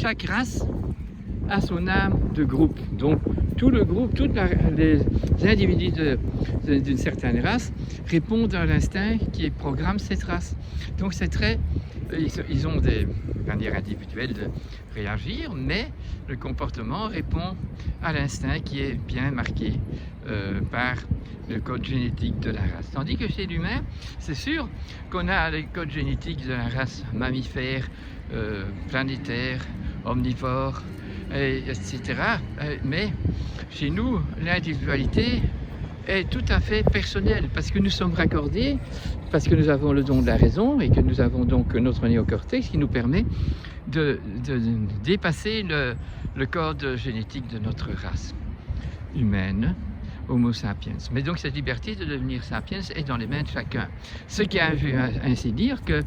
chaque race a son âme de groupe. Donc tout le groupe, les individus d'une certaine race répondent à l'instinct qui programme cette race. Donc c'est très... Ils ont des manières individuelles de réagir, mais le comportement répond à l'instinct qui est bien marqué par le code génétique de la race. Tandis que chez l'humain, c'est sûr qu'on a le code génétique de la race mammifère, planétaire, omnivore, etc. Mais chez nous, l'individualité est tout à fait personnelle parce que nous sommes raccordés, parce que nous avons le don de la raison et que nous avons donc notre néocortex qui nous permet de dépasser le code génétique de notre race humaine, Homo sapiens. Mais donc cette liberté de devenir sapiens est dans les mains de chacun. Ce qui a ainsi dire que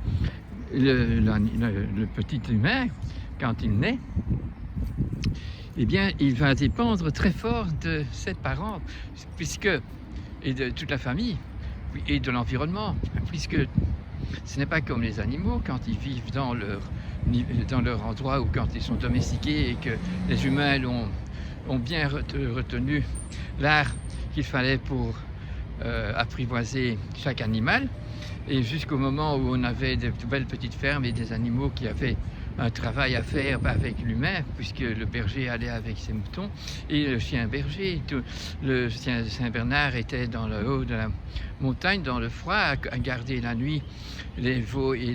le petit humain, quand il naît, eh bien, il va dépendre très fort de ses parents, et de toute la famille, et de l'environnement, puisque ce n'est pas comme les animaux, quand ils vivent dans leur endroit ou quand ils sont domestiqués et que les humains ont bien retenu l'art qu'il fallait pour apprivoiser chaque animal, et jusqu'au moment où on avait de belles petites fermes et des animaux qui avaient un travail à faire avec l'humain, puisque le berger allait avec ses moutons et le chien berger, le chien Saint-Bernard était dans le haut de la montagne, dans le froid, à garder la nuit les veaux et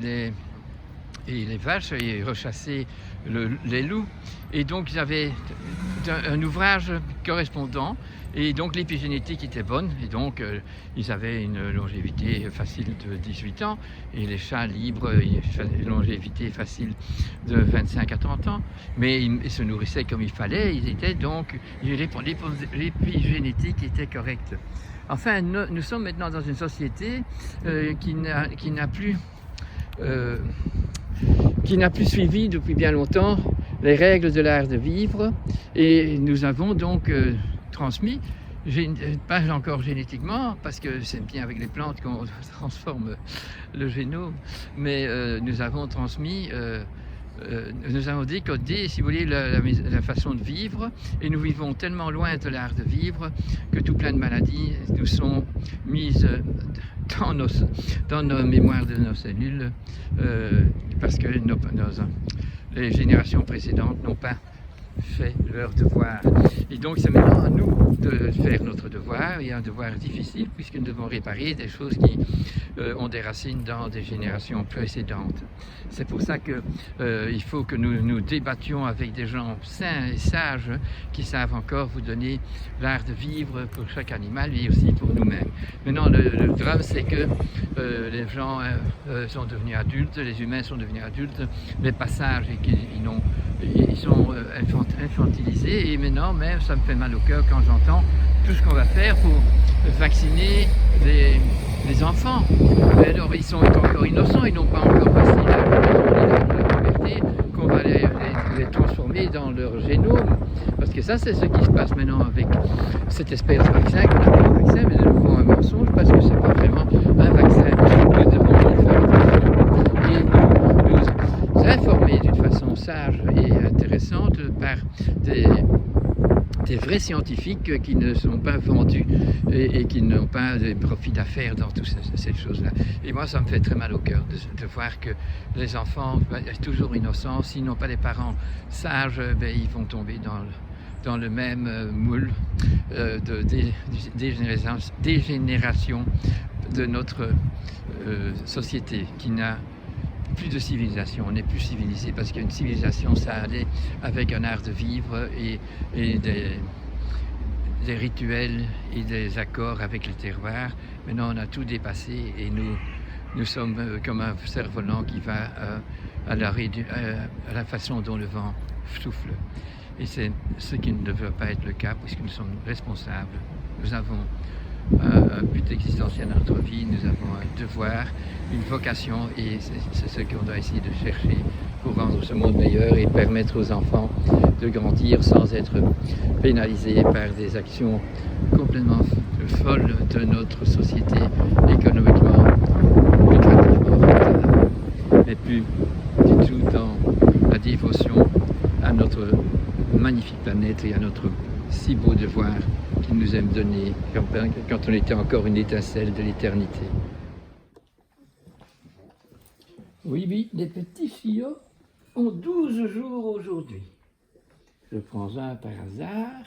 les vaches et rechasser les loups. Et donc ils avaient un ouvrage correspondant, et donc l'épigénétique était bonne, et donc ils avaient une longévité facile de 18 ans, et les chats libres, une longévité facile de 25 à 30 ans, mais ils se nourrissaient comme il fallait, l'épigénétique était correcte. Enfin, nous sommes maintenant dans une société qui n'a plus suivi depuis bien longtemps les règles de l'art de vivre, et nous avons donc transmis, pas encore génétiquement, parce que c'est bien avec les plantes qu'on transforme le génome, mais nous avons transmis, nous avons décodé, si vous voulez, la façon de vivre, et nous vivons tellement loin de l'art de vivre que tout plein de maladies nous sont mises dans nos mémoires de nos cellules, parce que les générations précédentes n'ont pas fait leur devoir. Et donc c'est maintenant à nous de faire notre devoir, et un devoir difficile puisque nous devons réparer des choses qui ont des racines dans des générations précédentes. C'est pour ça que il faut que nous débattions avec des gens sains et sages qui savent encore vous donner l'art de vivre pour chaque animal et aussi pour nous-mêmes. Maintenant le drame c'est que les gens sont devenus adultes, les humains sont devenus adultes, mais pas sages, et ils sont infantilisés, et maintenant même ça me fait mal au cœur quand j'entends tout ce qu'on va faire pour vacciner les enfants. Mais alors ils sont encore innocents, ils n'ont pas encore passé la puberté, qu'on va les transformer dans leur génome, parce que ça c'est ce qui se passe maintenant avec cette espèce de vaccin qu'on appelle un vaccin, mais de nouveau un mensonge, parce que c'est pas vraiment un vaccin. Nous devons faire et nous informer d'une façon sage et intéressante par des vrais scientifiques qui ne sont pas vendus et qui n'ont pas de profit d'affaires dans toutes ces choses-là. Et moi, ça me fait très mal au cœur de voir que les enfants, toujours innocents, s'ils n'ont pas des parents sages, ils vont tomber dans le même moule de dégénération de notre société qui n'a plus de civilisation. On n'est plus civilisé, parce qu'une civilisation ça allait avec un art de vivre et des rituels et des accords avec le terroir. Maintenant on a tout dépassé, et nous sommes comme un cerf-volant qui va à la façon dont le vent souffle, et c'est ce qui ne devrait pas être le cas, puisque nous sommes responsables. Nous avons un but existentiel dans notre vie, nous avons un devoir, une vocation, et c'est ce qu'on doit essayer de chercher pour rendre ce monde meilleur et permettre aux enfants de grandir sans être pénalisés par des actions complètement folles de notre société, économiquement, lucrativement rentable, mais plus du tout dans la dévotion notre magnifique planète et à notre si beau devoir qu'il nous aime donner quand on était encore une étincelle de l'éternité. Oui, oui, les petits fillots ont 12 jours aujourd'hui. Je prends un par hasard.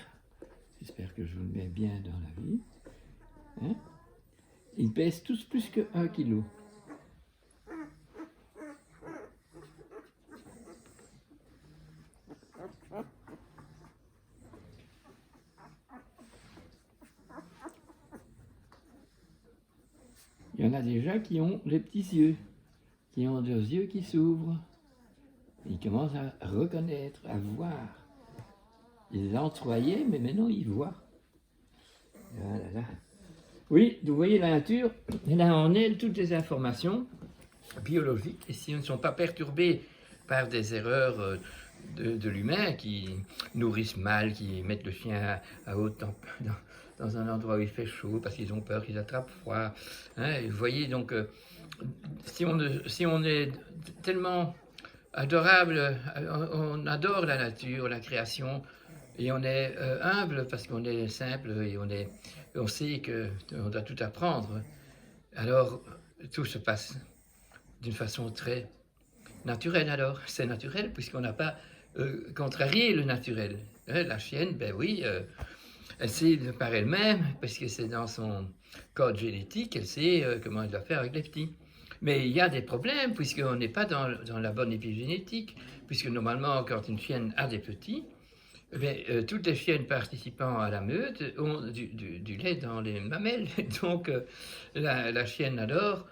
J'espère que je vous le mets bien dans la vie. Hein? Ils pèsent tous plus que 1 kilo. Il y en a déjà qui ont les petits yeux, qui ont leurs yeux qui s'ouvrent. Ils commencent à reconnaître, à voir. Ils l'entrevoyaient, mais maintenant ils voient. Voilà. Oui, vous voyez la nature, elle a en elle toutes les informations biologiques, et si elles ne sont pas perturbées par des erreurs de l'humain qui nourrissent mal, qui mettent le chien à haute température dans un endroit où il fait chaud parce qu'ils ont peur qu'ils attrapent froid. Hein, vous voyez, donc, si on est tellement adorable, on adore la nature, la création, et on est humble parce qu'on est simple et on sait qu'on doit tout apprendre. Alors, tout se passe d'une façon très naturelle. Alors, c'est naturel puisqu'on n'a pas contrarié le naturel. La chienne, ben oui, elle sait par elle-même, parce que c'est dans son code génétique, elle sait comment elle doit faire avec les petits. Mais il y a des problèmes puisqu'on n'est pas dans la bonne épigénétique, puisque normalement, quand une chienne a des petits, toutes les chiennes participant à la meute ont du lait dans les mamelles. Donc, la chienne alors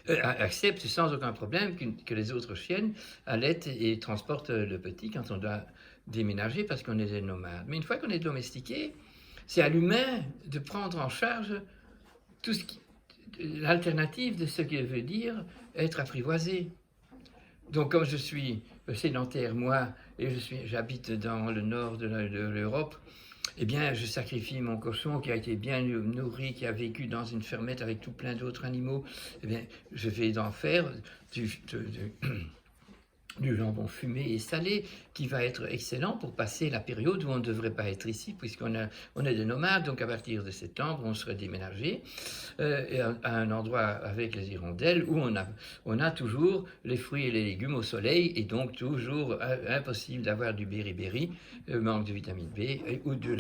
accepte sans aucun problème que les autres chiennes allaitent et transportent le petit quand on doit déménager parce qu'on est des nomades. Mais une fois qu'on est domestiqué, c'est à l'humain de prendre en charge l'alternative de ce que veut dire être apprivoisé. Donc, comme je suis sédentaire, moi, et j'habite dans le nord de l'Europe, eh bien, je sacrifie mon cochon qui a été bien nourri, qui a vécu dans une fermette avec tout plein d'autres animaux. Eh bien, je vais en faire du jambon fumé et salé qui va être excellent pour passer la période où on ne devrait pas être ici, puisqu'on est des nomades. Donc à partir de septembre, on serait déménagé à un endroit avec les hirondelles où on a toujours les fruits et les légumes au soleil, et donc toujours impossible d'avoir du beriberi, manque de vitamine B, ou de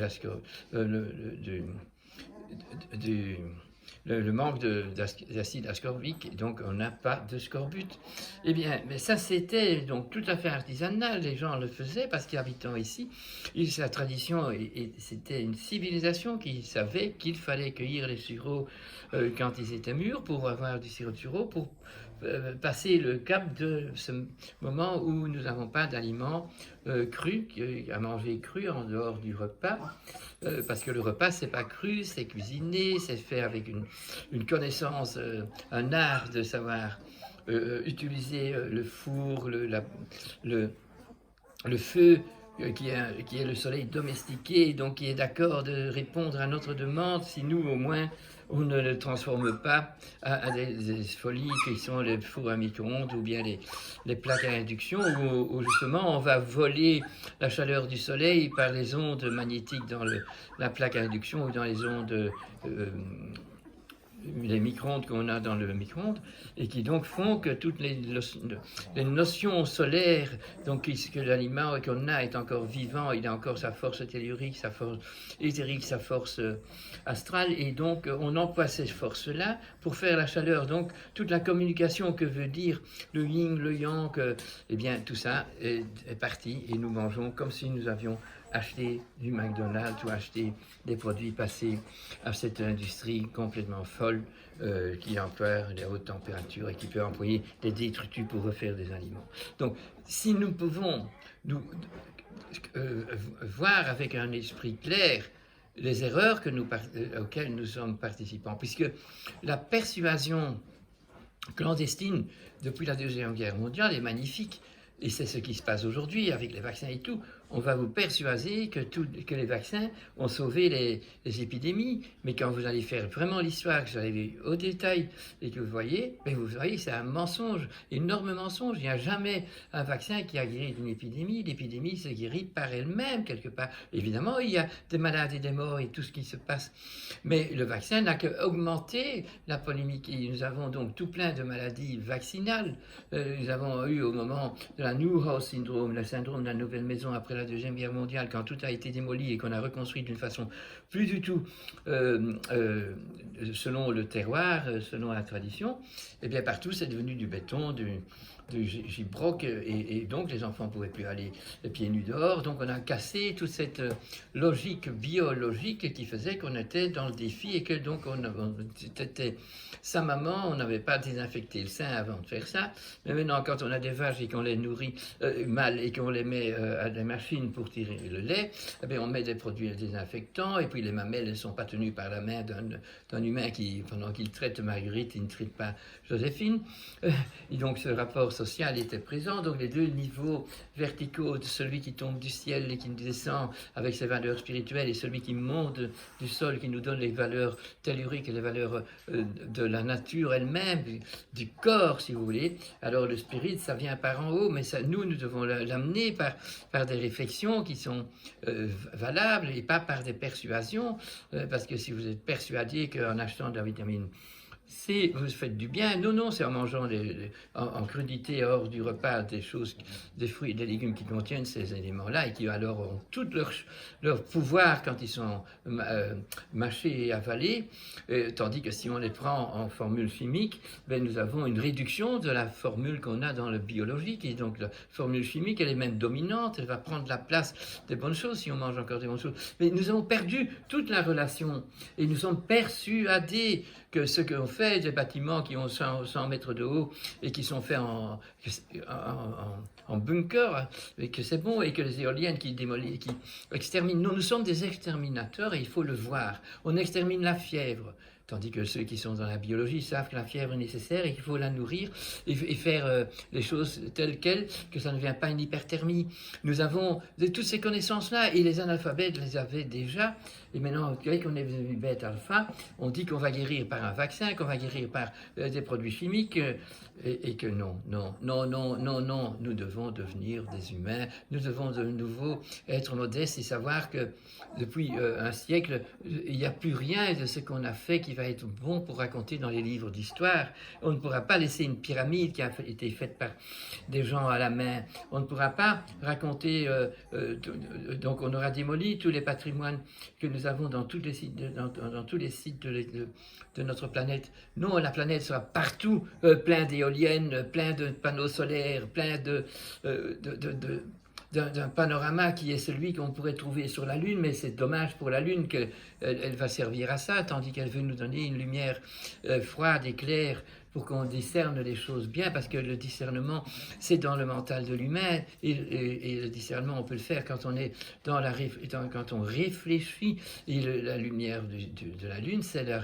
le manque d'acide ascorbique, et donc on n'a pas de scorbut. Eh bien, mais ça c'était donc tout à fait artisanal, les gens le faisaient parce qu'habitant ici, sa tradition, et c'était une civilisation qui savait qu'il fallait cueillir les sureaux quand ils étaient mûrs pour avoir du sirop de sureau, pour passer le cap de ce moment où nous n'avons pas d'aliments crus, à manger cru en dehors du repas, parce que le repas c'est pas cru, c'est cuisiné, c'est fait avec une connaissance, un art de savoir utiliser le four, le feu, qui est le soleil domestiqué, donc qui est d'accord de répondre à notre demande, si nous au moins on ne le transforme pas à des folies qui sont les fours à micro-ondes ou bien les plaques à induction, où justement on va voler la chaleur du soleil par les ondes magnétiques dans la plaque à induction ou dans les ondes les micro-ondes qu'on a dans le micro-ondes, et qui donc font que toutes les notions solaires, donc que l'aliment qu'on a est encore vivant, il a encore sa force tellurique, sa force éthérique, sa force astrale, et donc on emploie ces forces-là pour faire la chaleur. Donc toute la communication que veut dire le yin, le yang, eh bien tout ça est parti, et nous mangeons comme si nous avions acheter du McDonald's ou acheter des produits passés à cette industrie complètement folle qui emploie les hautes températures et qui peut employer des détritus pour refaire des aliments. Donc, si nous pouvons voir avec un esprit clair les erreurs auxquelles nous sommes participants, puisque la persuasion clandestine depuis la Deuxième Guerre mondiale est magnifique. Et c'est ce qui se passe aujourd'hui avec les vaccins et tout. on va vous persuader que les vaccins ont sauvé les épidémies. Mais quand vous allez faire vraiment l'histoire, que vous allez au détail et que vous voyez, c'est un mensonge, énorme mensonge. Il n'y a jamais un vaccin qui a guéri d'une épidémie. L'épidémie se guérit par elle-même quelque part. Évidemment, il y a des malades et des morts et tout ce qui se passe. Mais le vaccin n'a qu'augmenté la polémique. Et nous avons donc tout plein de maladies vaccinales. Nous avons eu au moment de la Newhouse syndrome, le syndrome de la nouvelle maison après la Deuxième Guerre mondiale, quand tout a été démoli et qu'on a reconstruit d'une façon plus du tout selon le terroir, selon la tradition, et bien partout c'est devenu du béton, du gibroc, et donc les enfants ne pouvaient plus aller les pieds nus dehors. Donc on a cassé toute cette logique biologique qui faisait qu'on était dans le défi et que donc c'était sa maman, on n'avait pas désinfecté le sein avant de faire ça. Mais maintenant, quand on a des vaches et qu'on les nourrit mal et qu'on les met à des machines pour tirer le lait, eh bien, on met des produits désinfectants et puis les mamelles ne sont pas tenues par la main d'un humain qui, pendant qu'il traite Marguerite, il ne traite pas Joséphine. Et donc ce rapport social était présent. Donc les deux niveaux verticaux, de celui qui tombe du ciel et qui descend avec ses valeurs spirituelles et celui qui monte du sol, qui nous donne les valeurs telluriques et les valeurs de la nature elle-même, du corps si vous voulez. Alors le spirit, ça vient par en haut, mais ça, nous devons l'amener par des réflexions qui sont valables et pas par des persuasions, parce que si vous êtes persuadé qu'en achetant de la vitamine C, vous faites du bien. Non, c'est en mangeant en crudité hors du repas des fruits et des légumes qui contiennent ces éléments-là et qui alors ont tout leur pouvoir quand ils sont mâchés et avalés, tandis que si on les prend en formule chimique, ben, nous avons une réduction de la formule qu'on a dans le biologique, et donc la formule chimique, elle est même dominante, elle va prendre la place des bonnes choses si on mange encore des bonnes choses. Mais nous avons perdu toute la relation et nous sommes persuadés que ce qu'on fait, des bâtiments qui ont 100 mètres de haut et qui sont faits en bunker, et que c'est bon, et que les éoliennes qui démolissent, qui exterminent. Nous sommes des exterminateurs et il faut le voir. On extermine la fièvre. Tandis que ceux qui sont dans la biologie savent que la fièvre est nécessaire et qu'il faut la nourrir et faire les choses telles quelles, que ça ne devient pas une hyperthermie. Nous avons toutes ces connaissances-là et les analphabètes les avaient déjà. Et maintenant, dès qu'on est devenu bête alpha, on dit qu'on va guérir par un vaccin, qu'on va guérir par des produits chimiques et que non, nous devons devenir des humains. Nous devons de nouveau être modestes et savoir que depuis un siècle, il n'y a plus rien de ce qu'on a fait qui va être bon pour raconter dans les livres d'histoire. On ne pourra pas laisser une pyramide qui a été faite par des gens à la main. On ne pourra pas raconter, donc on aura démoli tous les patrimoines que nous avons dans tous les sites, dans tous les sites de notre planète. Non, la planète sera partout plein d'éoliennes, plein de panneaux solaires, plein d'un panorama qui est celui qu'on pourrait trouver sur la Lune, mais c'est dommage pour la Lune qu'elle va servir à ça, tandis qu'elle veut nous donner une lumière froide et claire pour qu'on discerne les choses bien, parce que le discernement, c'est dans le mental de l'humain, et le discernement, on peut le faire quand on est quand on réfléchit, et la lumière de la Lune, c'est la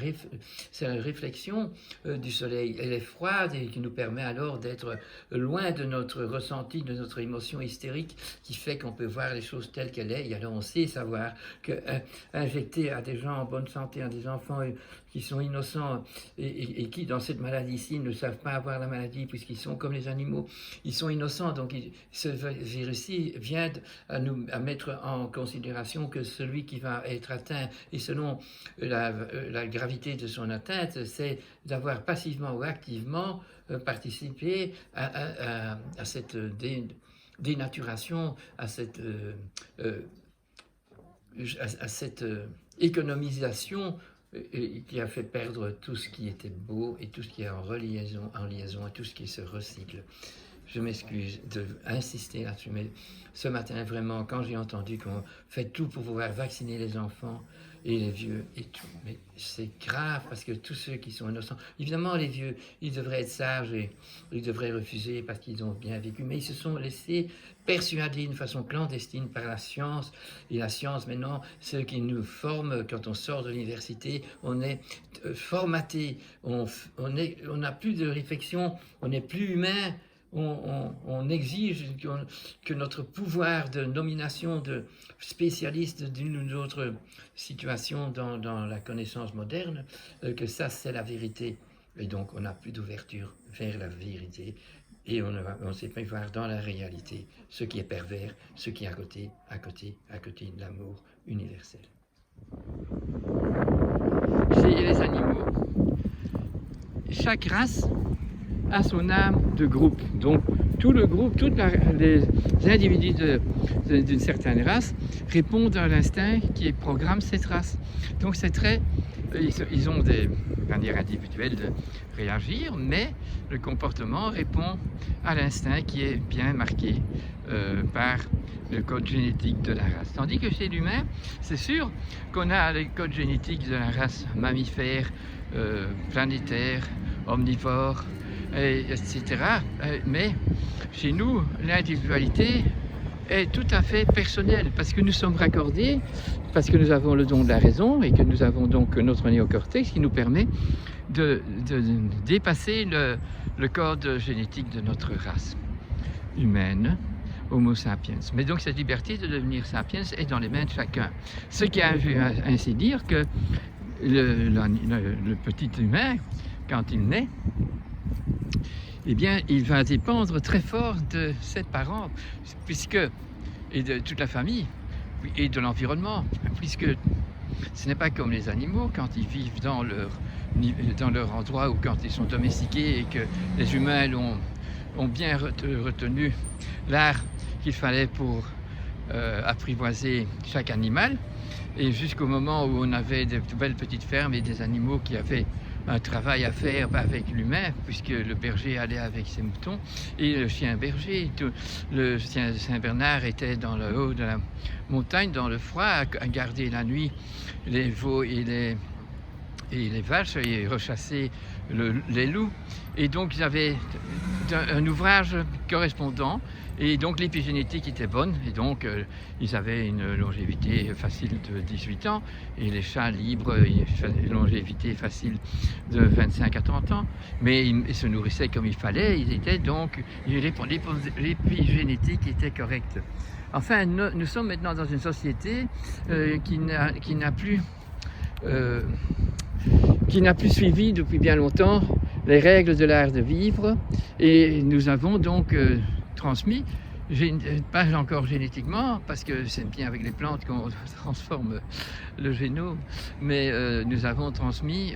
réflexion du Soleil. Elle est froide et qui nous permet alors d'être loin de notre ressenti, de notre émotion hystérique, qui fait qu'on peut voir les choses telles qu'elles sont, et alors on sait savoir que injecter à des gens en bonne santé, à des enfants qui sont innocents et qui, dans cette maladie-ci, ne savent pas avoir la maladie puisqu'ils sont comme les animaux, ils sont innocents. Donc ce virus-ci vient à mettre en considération que celui qui va être atteint, et selon la gravité de son atteinte, c'est d'avoir passivement ou activement participé à cette dénaturation, à cette économisation qui a fait perdre tout ce qui était beau et tout ce qui est en liaison et tout ce qui se recycle. Je m'excuse d'insister là-dessus, mais ce matin, vraiment, quand j'ai entendu qu'on fait tout pour pouvoir vacciner les enfants et les vieux et tout, mais c'est grave parce que tous ceux qui sont innocents, évidemment les vieux, ils devraient être sages et ils devraient refuser parce qu'ils ont bien vécu, mais ils se sont laissés persuader d'une façon clandestine par la science. Et la science, maintenant, ceux qui nous forment quand on sort de l'université, on est formaté, on n'a plus de réflexion, on n'est plus humain. on exige que notre pouvoir de nomination de spécialistes d'une ou d'une autre situation dans la connaissance moderne, que ça c'est la vérité. Et donc on n'a plus d'ouverture vers la vérité et on ne sait pas voir dans la réalité ce qui est pervers, ce qui est à côté de l'amour universel. Chez les animaux, chaque race a son âme de groupe. Donc tout le groupe, les individus d'une certaine race répondent à l'instinct qui programme cette race. Donc c'est ils ont des manières individuelles de réagir, mais le comportement répond à l'instinct qui est bien marqué par le code génétique de la race. Tandis que chez l'humain, c'est sûr qu'on a le code génétique de la race mammifère, planétaire, omnivore, etc. Mais chez nous, l'individualité est tout à fait personnelle parce que nous sommes raccordés, parce que nous avons le don de la raison et que nous avons donc notre néocortex qui nous permet de dépasser le code génétique de notre race humaine, Homo sapiens. Mais donc cette liberté de devenir sapiens est dans les mains de chacun. Ce qui a ainsi dire que le petit humain, quand il naît, eh bien, il va dépendre très fort de ses parents, et de toute la famille, et de l'environnement, puisque ce n'est pas comme les animaux, quand ils vivent dans leur endroit ou quand ils sont domestiqués et que les humains ont bien retenu l'art qu'il fallait pour apprivoiser chaque animal, et jusqu'au moment où on avait de belles petites fermes et des animaux qui avaient un travail à faire avec l'humain, puisque le berger allait avec ses moutons et le chien berger. Le chien Saint-Bernard était dans le haut de la montagne, dans le froid, à garder la nuit les veaux et les vaches et rechasser les loups. Et donc ils avaient un ouvrage correspondant. Et donc l'épigénétique était bonne, et donc ils avaient une longévité facile de 18 ans, et les chats libres, une longévité facile de 25 à 30 ans, mais ils se nourrissaient comme il fallait, l'épigénétique était correcte. Enfin, nous sommes maintenant dans une société qui n'a plus suivi depuis bien longtemps les règles de l'art de vivre, et nous avons donc transmis, pas encore génétiquement, parce que c'est bien avec les plantes qu'on transforme le génome, mais nous avons transmis,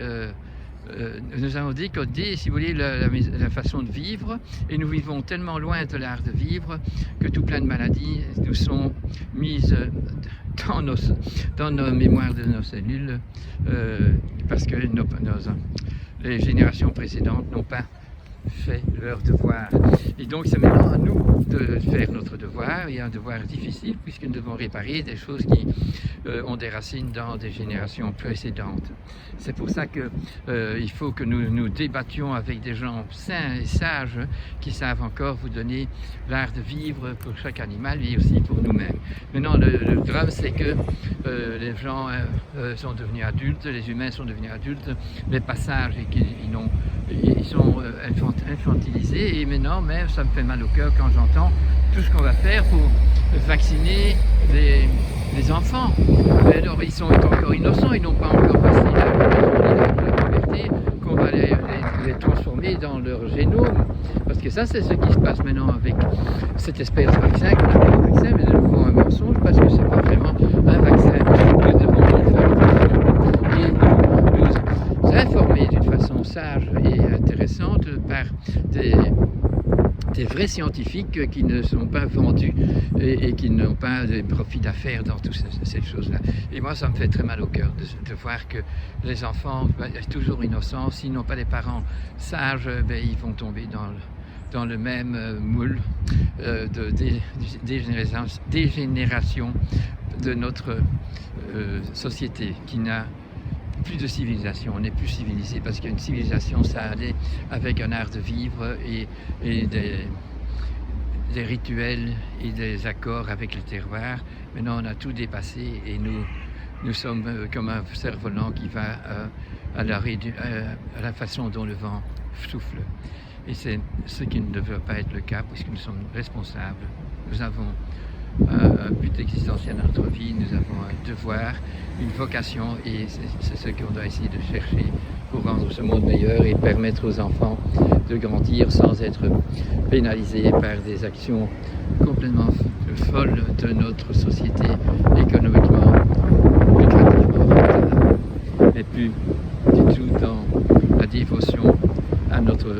nous avons décodé, si vous voulez, la façon de vivre, et nous vivons tellement loin de l'art de vivre que tout plein de maladies nous sont mises dans nos mémoires de nos cellules, parce que les générations précédentes n'ont pas fait leur devoir. Et donc c'est maintenant à nous de faire notre devoir, et un devoir difficile puisque nous devons réparer des choses qui ont des racines dans des générations précédentes. C'est pour ça que il faut que nous débattions avec des gens sains et sages qui savent encore vous donner l'art de vivre pour chaque animal et aussi pour nous-mêmes. Maintenant le drame c'est que les gens sont devenus adultes, les humains sont devenus adultes, les passages et ils sont infantilisés, et maintenant même ça me fait mal au cœur quand j'entends tout ce qu'on va faire pour vacciner les enfants. Mais alors ils sont encore innocents, ils n'ont pas encore passé la puberté, qu'on va les transformer dans leur génome, parce que ça c'est ce qui se passe maintenant avec cette espèce de vaccin qu'on appelle un vaccin, mais nous devons un mensonge parce que c'est pas vraiment un vaccin. Nous devons le faire et nous informer d'une façon sage et intéressante par des vrais scientifiques qui ne sont pas vendus et qui n'ont pas de profit d'affaires dans toutes ces choses-là. Et moi, ça me fait très mal au cœur de voir que les enfants, toujours innocents, s'ils n'ont pas des parents sages, ils vont tomber dans le même moule de dégénération de notre société qui n'a plus de civilisation. On n'est plus civilisé parce qu'une civilisation ça allait avec un art de vivre et des rituels et des accords avec le terroir. Maintenant on a tout dépassé et nous sommes comme un cerf-volant qui va à la façon dont le vent souffle. Et c'est ce qui ne devrait pas être le cas puisque nous sommes responsables. Nous avons un but existentiel dans notre vie, nous avons un devoir, une vocation et c'est ce qu'on doit essayer de chercher pour rendre ce monde meilleur et permettre aux enfants de grandir sans être pénalisés par des actions complètement folles de notre société économiquement, lucrativement rentable, mais plus du tout dans la dévotion à notre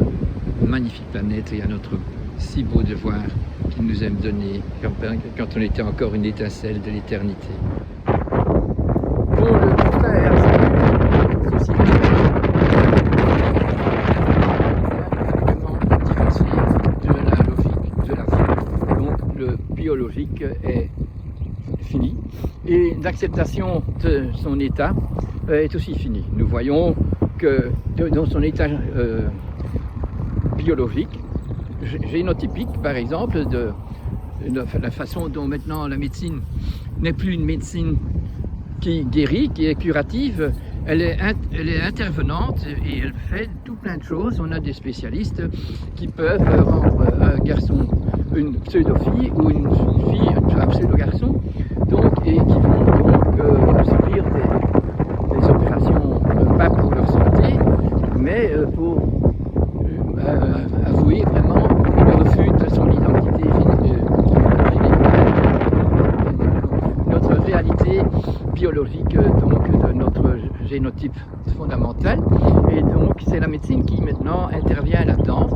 magnifique planète et à notre si beau devoir qu'il nous aime donner quand on était encore une étincelle de l'éternité. Pour le contraire, c'est une société vraiment différenciée de la logique de la vie. Donc le biologique est fini et l'acceptation de son état est aussi finie. Nous voyons que dans son état biologique, génotypique par exemple, de la façon dont maintenant la médecine n'est plus une médecine qui guérit, qui est curative, elle est intervenante et elle fait tout plein de choses. On a des spécialistes qui peuvent rendre un garçon une pseudo-fille ou une fille un pseudo-garçon, et qui vont donc subir des opérations pas pour leur santé, mais pour avouer vraiment le refus de son identité notre réalité biologique, donc de notre génotype fondamental. Et donc c'est la médecine qui maintenant intervient là-dedans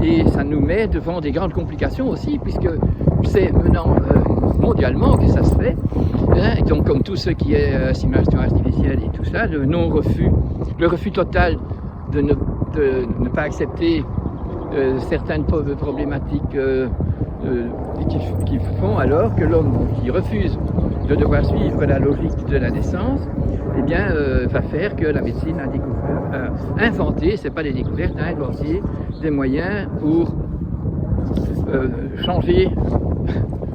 et ça nous met devant des grandes complications aussi, puisque c'est maintenant mondialement que ça se fait, hein, et donc comme tout ce qui est assimilation artificielle et tout ça, le non-refus, le refus total de ne pas accepter certaines problématiques qui font alors que l'homme qui refuse de devoir suivre la logique de la naissance, eh bien, va faire que la médecine a découvert, inventé, c'est pas des découvertes, a inventé des moyens pour changer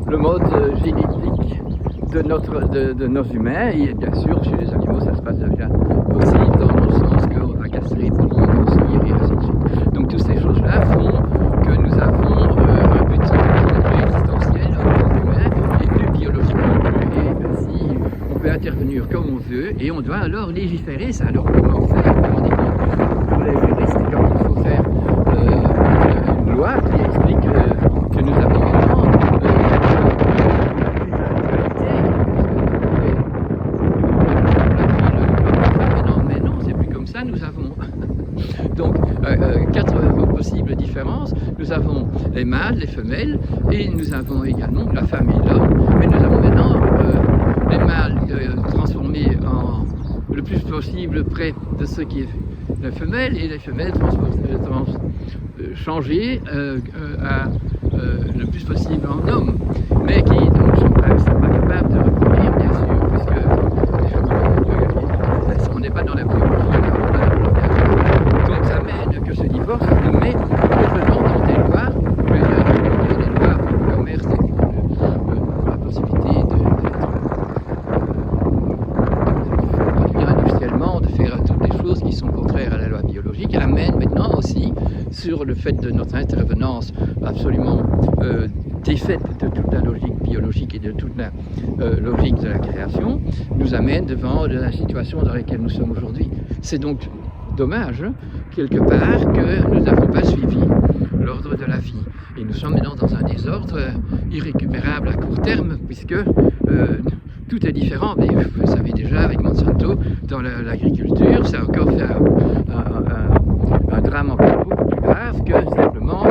le mode génétique de nos humains, et bien sûr chez les animaux ça se passe déjà aussi dans le sens qu'on va castrer pour grossir et ainsi de suite. Donc toutes ces choses-là font que nous avons un but plus existentiel en tant qu'humain et plus biologique non plus, et ainsi on peut intervenir comme on veut et on doit alors légiférer ça. Alors comment faire pour les juristes quand il faut faire une loi qui explique que nous avons maintenant nous avons donc quatre possibles différences. Nous avons les mâles, les femelles, et nous avons également la femme et l'homme. Mais nous avons maintenant les mâles transformés en le plus possible près de ce qui est la femelle, et les femelles changées à le plus possible en homme, mais qui donc ne sont pas capables de reproduire, bien sûr, puisque on n'est pas dans la biologie. Donc ça mène que ce divorce nous met maintenant dans des lois, des lois pour le commerce, la possibilité de produire industriellement, de faire toutes les choses qui sont contraires à la loi biologique, amène maintenant aussi sur le fait de notre intervenance absolument défaite de toute la logique biologique et de toute la logique de la création, nous amène devant la situation dans laquelle nous sommes aujourd'hui. C'est donc dommage, quelque part, que nous n'avons pas suivi l'ordre de la vie. Et nous sommes maintenant dans un désordre irrécupérable à court terme, puisque tout est différent. Mais vous savez déjà, avec Monsanto, dans l'agriculture, ça a encore fait un drame encore beaucoup plus grave que simplement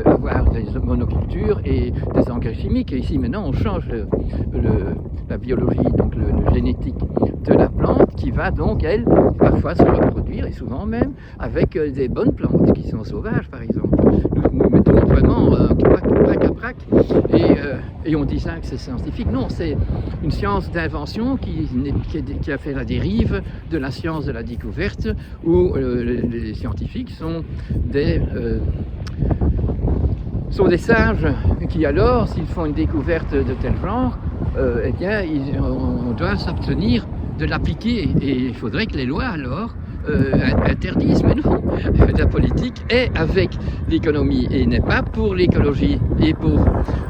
avoir des monocultures et des engrais chimiques. Et ici, maintenant, on change la biologie, donc le génétique de la plante, qui va donc, elle, parfois se reproduire, et souvent même, avec des bonnes plantes qui sont sauvages, par exemple. Nous mettons vraiment prac à prac, et on dit ça que c'est scientifique. Non, c'est une science d'invention qui a fait la dérive de la science de la découverte, où les scientifiques sont des sages qui alors, s'ils font une découverte de tel genre, eh bien, on doit s'abstenir de l'appliquer. Et il faudrait que les lois alors interdisent, mais non, la politique est avec l'économie et n'est pas pour l'écologie et pour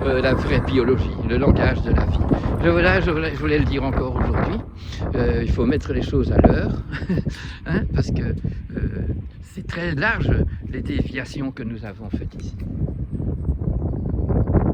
la vraie biologie, le langage de la vie. Je voulais le dire encore aujourd'hui, il faut mettre les choses à l'heure, hein, parce que c'est très large les déviations que nous avons faites ici.